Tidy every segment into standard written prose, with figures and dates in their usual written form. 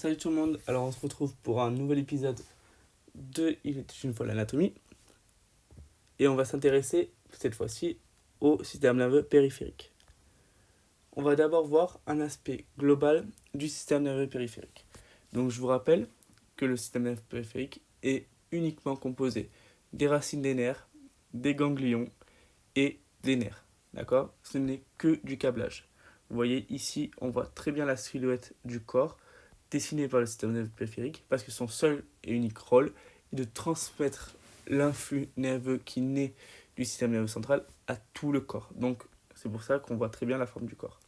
Salut tout le monde, alors on se retrouve pour un nouvel épisode de Il était une fois l'anatomie et on va s'intéresser cette fois-ci au système nerveux périphérique. On va d'abord voir un aspect global du système nerveux périphérique. Donc je vous rappelle que le système nerveux périphérique est uniquement composé des racines des nerfs, des ganglions et des nerfs. D'accord ? Ce n'est que du câblage. Vous voyez ici, on voit très bien la silhouette du corps dessiné par le système nerveux périphérique parce que son seul et unique rôle est de transmettre l'influx nerveux qui naît du système nerveux central à tout le corps. Donc c'est pour ça qu'on voit très bien la forme du corps.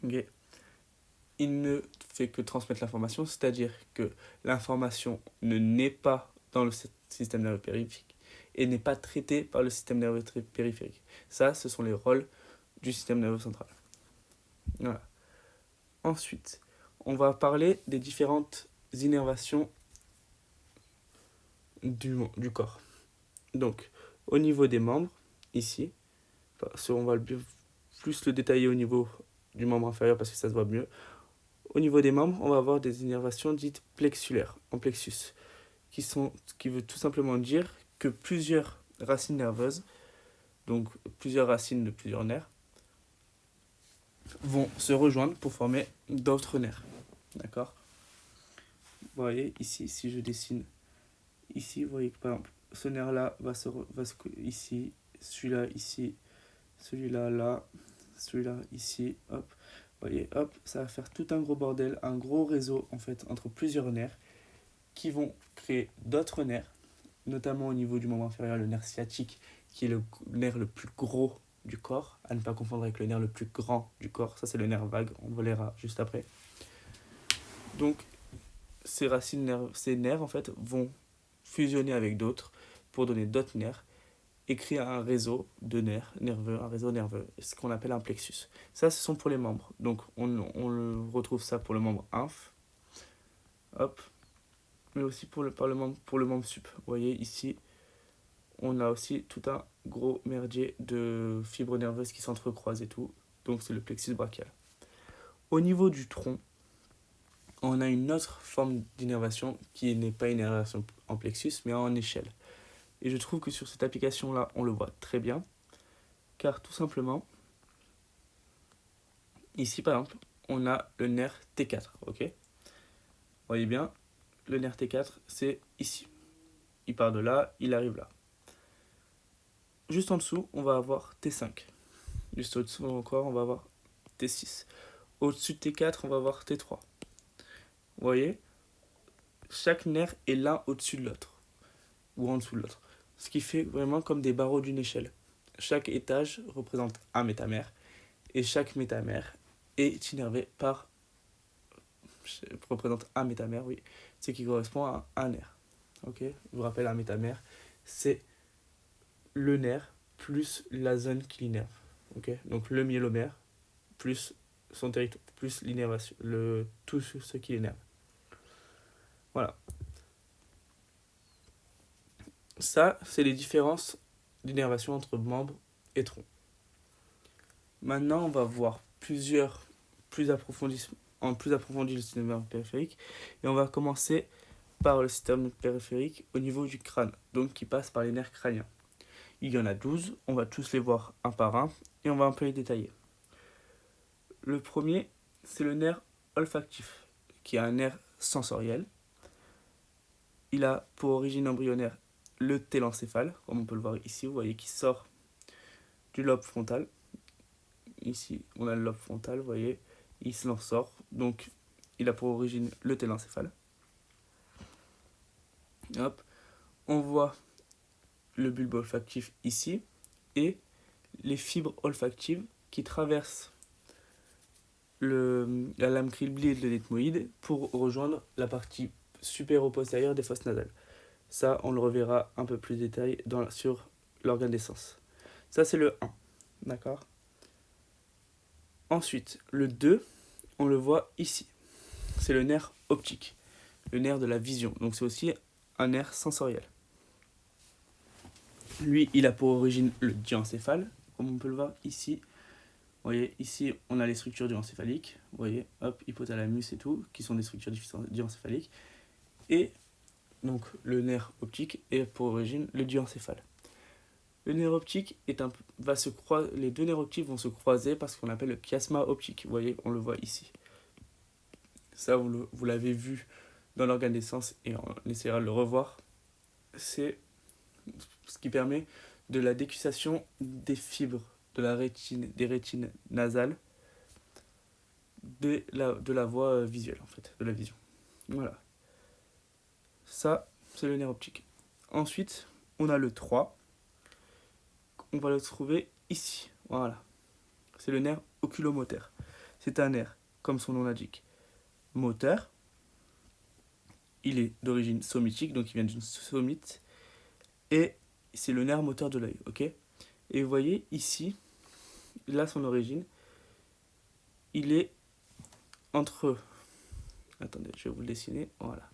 Okay. Il ne fait que transmettre l'information, c'est-à-dire que l'information ne naît pas dans le système nerveux périphérique et n'est pas traitée par le système nerveux périphérique. Ça, ce sont les rôles du système nerveux central. Voilà. Ensuite, on va parler des différentes innervations du corps. Donc, au niveau des membres, ici, on va plus le détailler au niveau du membre inférieur parce que ça se voit mieux. Au niveau des membres, on va avoir des innervations dites plexulaires, en plexus, qui veut tout simplement dire que plusieurs racines nerveuses, donc plusieurs racines de plusieurs nerfs, vont se rejoindre pour former d'autres nerfs. D'accord ? Vous voyez ici, si je dessine ici, vous voyez que par exemple, ce nerf-là va se ici, celui-là ici, celui-là là, celui-là ici, hop. Vous voyez, hop, ça va faire tout un gros bordel, un gros réseau en fait entre plusieurs nerfs qui vont créer d'autres nerfs, notamment au niveau du membre inférieur, le nerf sciatique, qui est le nerf le plus gros du corps, à ne pas confondre avec le nerf le plus grand du corps. Ça, c'est le nerf vague, on le verra juste après. Donc, ces nerfs en fait vont fusionner avec d'autres pour donner d'autres nerfs et créer un réseau de nerfs nerveux, un réseau nerveux, ce qu'on appelle un plexus. Ça, ce sont pour les membres. Donc, on retrouve ça pour le membre inf, hop, mais aussi pour le membre sup. Vous voyez ici, on a aussi tout un gros merdier de fibres nerveuses qui s'entrecroisent et tout. Donc, c'est le plexus brachial. Au niveau du tronc, on a une autre forme d'innervation qui n'est pas une innervation en plexus, mais en échelle. Et je trouve que sur cette application-là, on le voit très bien, car tout simplement, ici par exemple, on a le nerf T4, ok ? Vous voyez bien, le nerf T4, c'est ici. Il part de là, il arrive là. Juste en dessous, on va avoir T5. Juste au-dessous encore, on va avoir T6. Au-dessus de T4, on va avoir T3. Vous voyez ? Chaque nerf est l'un au-dessus de l'autre, ou en dessous de l'autre. Ce qui fait vraiment comme des barreaux d'une échelle. Chaque étage représente un métamère, et chaque métamère est innervé représente un métamère, oui, ce qui correspond à un nerf. Ok ? Je vous rappelle, un métamère, c'est le nerf plus la zone qui l'innerve. Ok ? Donc le myélomère plus son territoire, plus l'innervation, tout ce qui l'innerve. Voilà. Ça, c'est les différences d'innervation entre membres et tronc. Maintenant, on va voir plus approfondi le système nerveux périphérique. Et on va commencer par le système périphérique au niveau du crâne, donc qui passe par les nerfs crâniens. Il y en a 12, on va tous les voir un par un et on va un peu les détailler. Le premier, c'est le nerf olfactif, qui est un nerf sensoriel. Il a pour origine embryonnaire le télencéphale, comme on peut le voir ici, vous voyez, qui sort du lobe frontal. Ici, on a le lobe frontal, vous voyez, il s'en sort. Donc, il a pour origine le télencéphale. Hop, on voit le bulbe olfactif ici et les fibres olfactives qui traversent la lame criblée de l'éthmoïde pour rejoindre la partie supéro-postérieure des fosses nasales. Ça, on le reverra un peu plus détaillé sur l'organe des sens. Ça, c'est le 1. D'accord ? Ensuite, le 2, on le voit ici. C'est le nerf optique, le nerf de la vision. Donc, c'est aussi un nerf sensoriel. Lui, il a pour origine le diencéphale, comme on peut le voir ici. Vous voyez, ici, on a les structures du encéphalique. Vous voyez, hop, hypothalamus et tout, qui sont des structures du encéphalique. Et donc, le nerf optique est pour origine le diencéphale. Le nerf optique les deux nerfs optiques vont se croiser parce qu'on appelle le chiasma optique. Vous voyez, on le voit ici. Ça, vous l'avez vu dans l'organe des sens et on essaiera de le revoir. C'est ce qui permet de la décussation des fibres de la rétine, des rétines nasales, de la voie visuelle, en fait, de la vision. Voilà. Ça, c'est le nerf optique. Ensuite, on a le 3. On va le trouver ici. Voilà. C'est le nerf oculomoteur. C'est un nerf, comme son nom l'indique, moteur. Il est d'origine somitique, donc il vient d'une somite. Et c'est le nerf moteur de l'œil, ok? Et vous voyez ici, là son origine, il est entre... Attendez, je vais vous le dessiner. Voilà.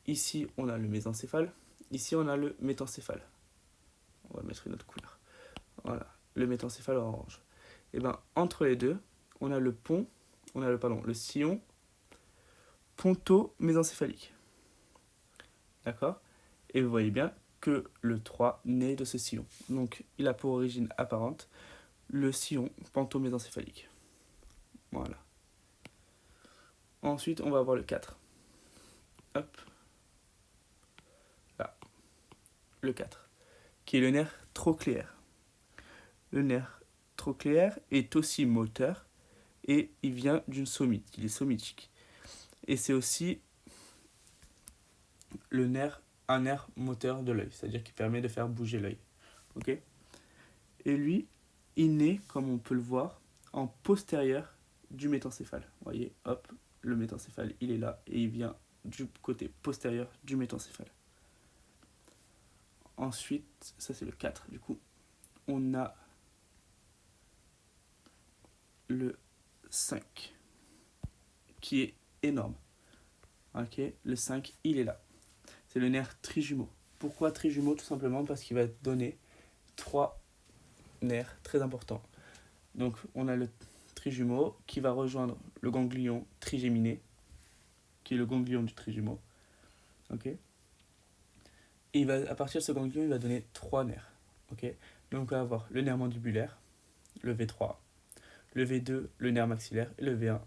Ici, on a le mésencéphale. Ici, on a le métencéphale. On va mettre une autre couleur. Voilà, le métencéphale orange. Et bien, entre les deux, on a le le sillon ponto-mésencéphalique. D'accord? Et vous voyez bien que le 3 naît de ce sillon. Donc, il a pour origine apparente le sillon ponto-mésencéphalique. Voilà. Ensuite, on va avoir le 4. Hop. Là. Le 4. Qui est le nerf trochléaire. Le nerf trochléaire est aussi moteur et il vient d'une somite. Il est somitique. Et c'est aussi un nerf moteur de l'œil, c'est-à-dire qui permet de faire bouger l'œil. Ok? Et lui, il naît, comme on peut le voir, en postérieur du métencéphale. Vous voyez, hop, le métencéphale, il est là et il vient du côté postérieur du métencéphale. Ensuite, ça c'est le 4. Du coup, on a le 5, qui est énorme. Ok, le 5, il est là. C'est le nerf trijumeau. Pourquoi trijumeau? Tout simplement parce qu'il va donner 3 nerfs très importants. Donc, on a le trijumeau qui va rejoindre le ganglion trigéminé, qui est le ganglion du trijumeau. Ok. Et à partir de ce ganglion, il va donner 3 nerfs. Ok. Donc, on va avoir le nerf mandibulaire, le V3, le V2, le nerf maxillaire, et le V1,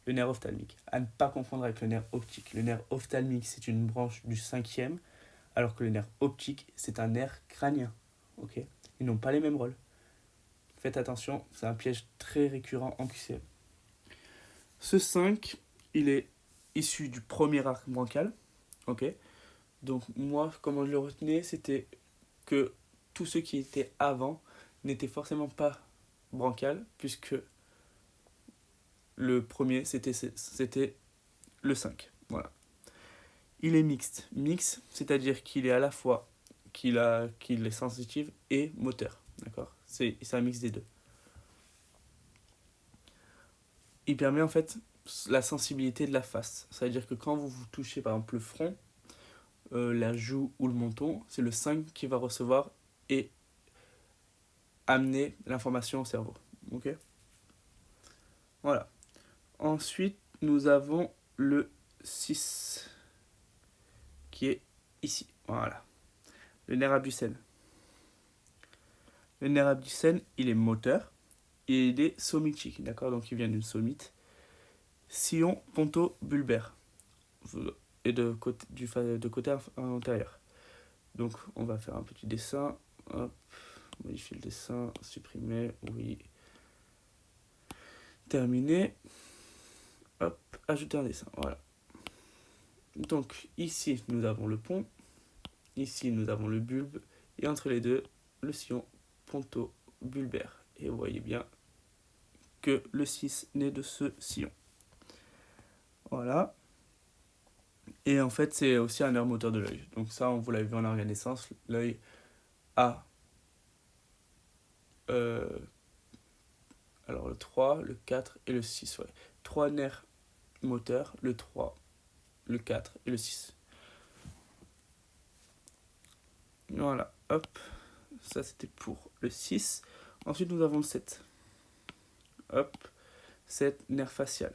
le nerf ophtalmique. À ne pas confondre avec le nerf optique. Le nerf ophtalmique, c'est une branche du 5e, alors que le nerf optique, c'est un nerf crânien. Ok. Ils n'ont pas les mêmes rôles. Faites attention, c'est un piège très récurrent en QCM. Ce 5, il est issu du premier arc branchial. Ok. Donc moi, comment je le retenais, c'était que tout ce qui était avant n'était forcément pas branchial, puisque le premier, c'était le 5. Voilà. Il est mixte. Mixte, c'est-à-dire qu'il est à la fois qu'il est sensitif et moteur. D'accord? C'est un mix des deux. Il permet en fait la sensibilité de la face. C'est-à-dire que quand vous touchez par exemple le front, la joue ou le menton, c'est le 5 qui va recevoir et amener l'information au cerveau. Ok? Voilà. Ensuite, nous avons le 6 qui est ici. Voilà. Le nerf abducens. Le nerf abducens, il est moteur et il est somitique. D'accord? Donc il vient d'une somite. Sillon ponto-bulbaire. Et de côté antérieur. Donc on va faire un petit dessin. Hop. Modifier le dessin. Supprimer. Oui. Terminé. Hop. Ajouter un dessin. Voilà. Donc ici nous avons le pont. Ici nous avons le bulbe. Et entre les deux, le sillon ponto-bulbaire. Et vous voyez bien que le 6 naît de ce sillon. Voilà. Et en fait, c'est aussi un nerf moteur de l'œil. Donc ça, vous l'avez vu en organe des sens, l'œil a alors le 3, le 4 et le 6. Ouais. 3 nerfs moteurs, le 3, le 4 et le 6. Voilà, hop. Ça, c'était pour le 6. Ensuite, nous avons le 7. hop, c'est nerf facial.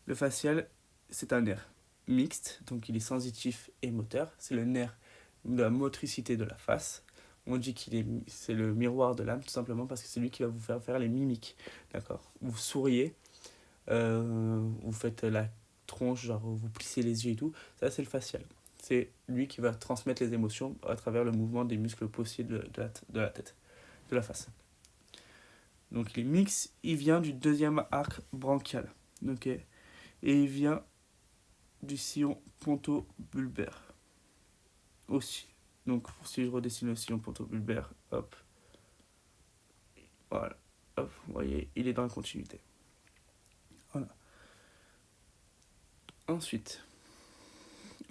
Le facial, c'est un nerf mixte, donc il est sensitif et moteur. C'est le nerf de la motricité de la face. On dit c'est le miroir de l'âme, tout simplement parce que c'est lui qui va vous faire les mimiques. D'accord? Vous souriez, vous faites la tronche, genre vous plissez les yeux et tout. Ça, c'est le facial. C'est lui qui va transmettre les émotions à travers le mouvement des muscles possibles de la tête, de la face. Donc les mix, il vient du deuxième arc branchial. Ok? Et il vient du sillon ponto-bulbaire aussi. Donc si je redessine le sillon ponto-bulbaire, hop, voilà, hop, vous voyez, il est dans la continuité. Voilà. Ensuite,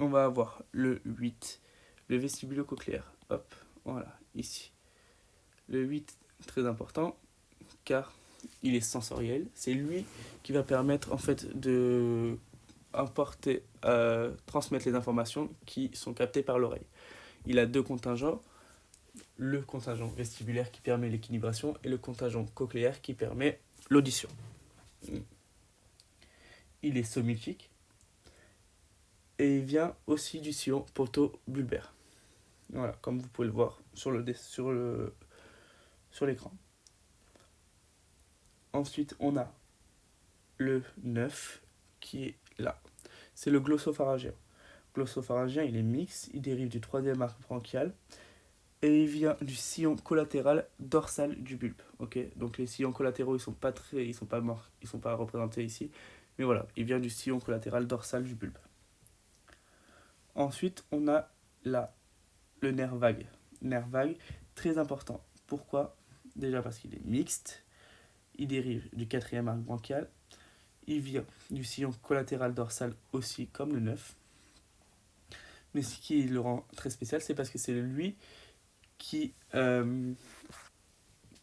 on va avoir le 8, le vestibulo-cochléaire. Hop, voilà, ici. Le 8, très important, car il est sensoriel. C'est lui qui va permettre en fait de transmettre les informations qui sont captées par l'oreille. Il a deux contingents, le contingent vestibulaire qui permet l'équilibration et le contingent cochléaire qui permet l'audition. Il est somitique et il vient aussi du sillon ponto-bulbaire. Voilà, comme vous pouvez le voir sur l'écran. Ensuite, on a le 9 qui est là. C'est le glossopharyngien. Glossopharyngien, il est mixte, il dérive du troisième arc branchial et il vient du sillon collatéral dorsal du bulbe. Ok, donc les sillons collatéraux, ils sont pas représentés ici, mais voilà, il vient du sillon collatéral dorsal du bulbe. Ensuite, on a le nerf vague. Nerf vague, très important. Pourquoi? Déjà parce qu'il est mixte, il dérive du quatrième arc branchial, il vient du sillon collatéral dorsal aussi, comme le 9. Mais ce qui le rend très spécial, c'est parce que c'est lui qui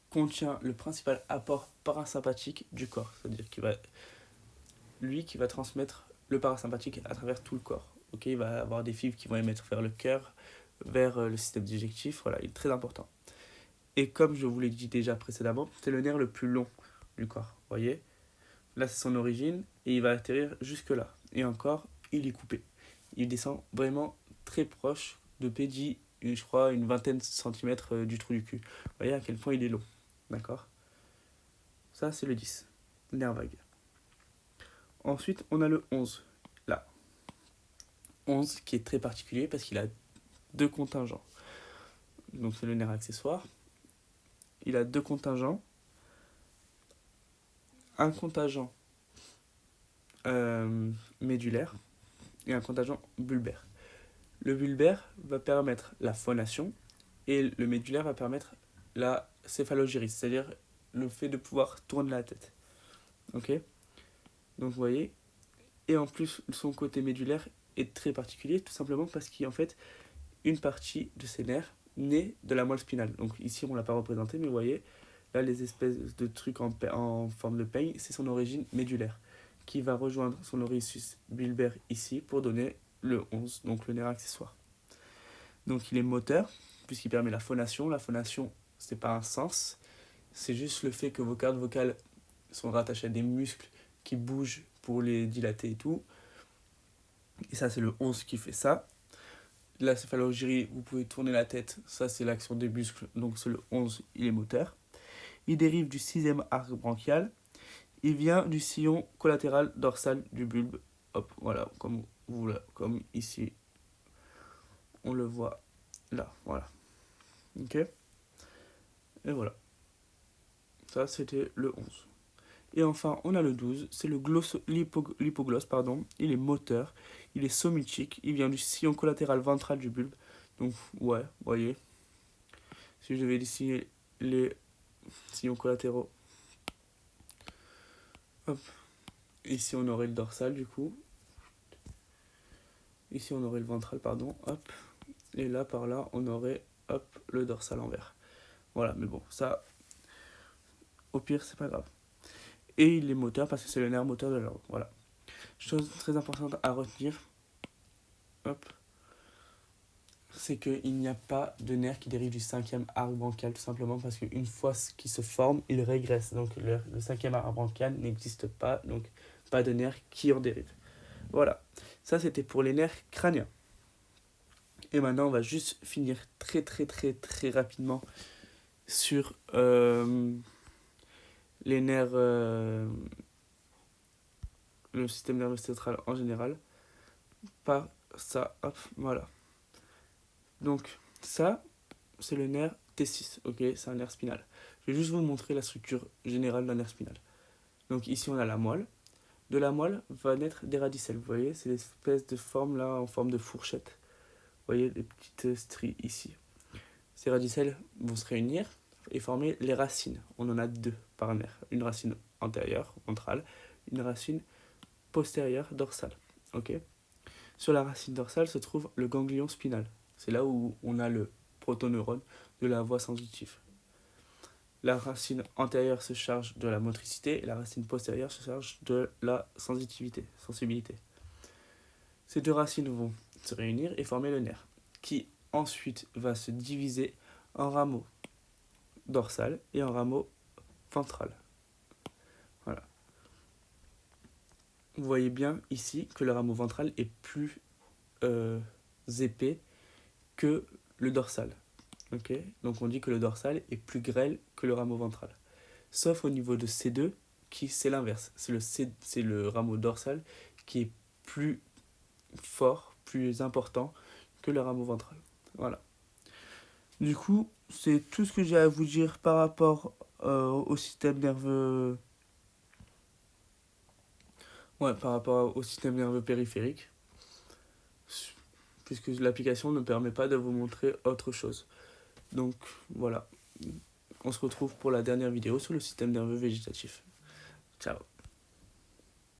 contient le principal apport parasympathique du corps. C'est-à-dire qu'il va transmettre le parasympathique à travers tout le corps. Okay, il va avoir des fibres qui vont émettre vers le cœur, vers le système digestif. Voilà, il est très important. Et comme je vous l'ai dit déjà précédemment, c'est le nerf le plus long du corps. Vous voyez? Là, c'est son origine et il va atterrir jusque là. Et encore, il est coupé. Il descend vraiment très proche de pédi, je crois, une vingtaine de centimètres du trou du cul. Vous voyez à quel point il est long. D'accord? Ça, c'est le 10, le nerf vague. Ensuite, on a le 11, là. 11 qui est très particulier parce qu'il a deux contingents. Donc, c'est le nerf accessoire. Il a deux contingents. Un contingent médulaire et un contingent bulbaire. Le bulbaire va permettre la phonation et le médulaire va permettre la céphalogérie, c'est-à-dire le fait de pouvoir tourner la tête. Ok? Donc vous voyez, et en plus son côté médulaire est très particulier, tout simplement parce qu'il y a en fait une partie de ces nerfs naît de la moelle spinale. Donc ici on ne l'a pas représenté, mais vous voyez, là les espèces de trucs en forme de peigne, c'est son origine médulaire, qui va rejoindre son orifice bulbaire ici pour donner le 11, donc le nerf accessoire. Donc il est moteur, puisqu'il permet la phonation. La phonation, c'est pas un sens, c'est juste le fait que vos cordes vocales sont rattachées à des muscles qui bougent pour les dilater et tout. Et ça, c'est le 11 qui fait ça. La céphalogérie, vous pouvez tourner la tête, ça c'est l'action des muscles, donc c'est le 11, il est moteur. Il dérive du sixième arc branchial. Il vient du sillon collatéral dorsal du bulbe. Hop, voilà, comme ici, on le voit là, voilà. Ok? Et voilà. Ça, c'était le 11. Et enfin, on a le 12, c'est l'hypoglosse, pardon. Il est moteur, il est somitique, il vient du sillon collatéral ventral du bulbe. Donc, ouais, vous voyez. Si je devais dessiner les sillons collatéraux, hop. Ici, on aurait le dorsal, du coup. Ici, on aurait le ventral, pardon, hop. Et là, par là, on aurait, hop, le dorsal en vert. Voilà, mais bon, ça, au pire, c'est pas grave. Et il est moteur parce que c'est le nerf moteur de la langue. Voilà. Chose très importante à retenir. Hop. c'est qu'il n'y a pas de nerf qui dérive du cinquième arc branchial, tout simplement parce qu'une fois qu'il se forme, il régresse. Donc le cinquième arc branchial n'existe pas, donc pas de nerf qui en dérive. Voilà, ça c'était pour les nerfs crâniens. Et maintenant on va juste finir très rapidement sur les nerfs, le système nerveux central en général. Par ça, hop, voilà. Donc ça, c'est le nerf T6, ok, c'est un nerf spinal. Je vais juste vous montrer la structure générale d'un nerf spinal. Donc ici on a la moelle. De la moelle va naître des radicelles, vous voyez, c'est l'espèce de forme là, en forme de fourchette. Vous voyez les petites stries ici. Ces radicelles vont se réunir et former les racines. On en a deux par nerf. Une racine antérieure, ventrale, une racine postérieure, dorsale. Ok. Sur la racine dorsale se trouve le ganglion spinal. C'est là où on a le protoneurone de la voie sensitive. La racine antérieure se charge de la motricité et la racine postérieure se charge de la sensibilité. Ces deux racines vont se réunir et former le nerf, qui ensuite va se diviser en rameaux dorsal et en rameaux ventral. Voilà. Vous voyez bien ici que le rameau ventral est plus épais que le dorsal. Okay, donc on dit que le dorsal est plus grêle que le rameau ventral. Sauf au niveau de C2, qui c'est l'inverse. C'est le rameau dorsal qui est plus fort, plus important que le rameau ventral. Voilà. Du coup, c'est tout ce que j'ai à vous dire par rapport au système nerveux. Ouais, par rapport au système nerveux périphérique. Puisque l'application ne permet pas de vous montrer autre chose. Donc voilà, on se retrouve pour la dernière vidéo sur le système nerveux végétatif. Ciao.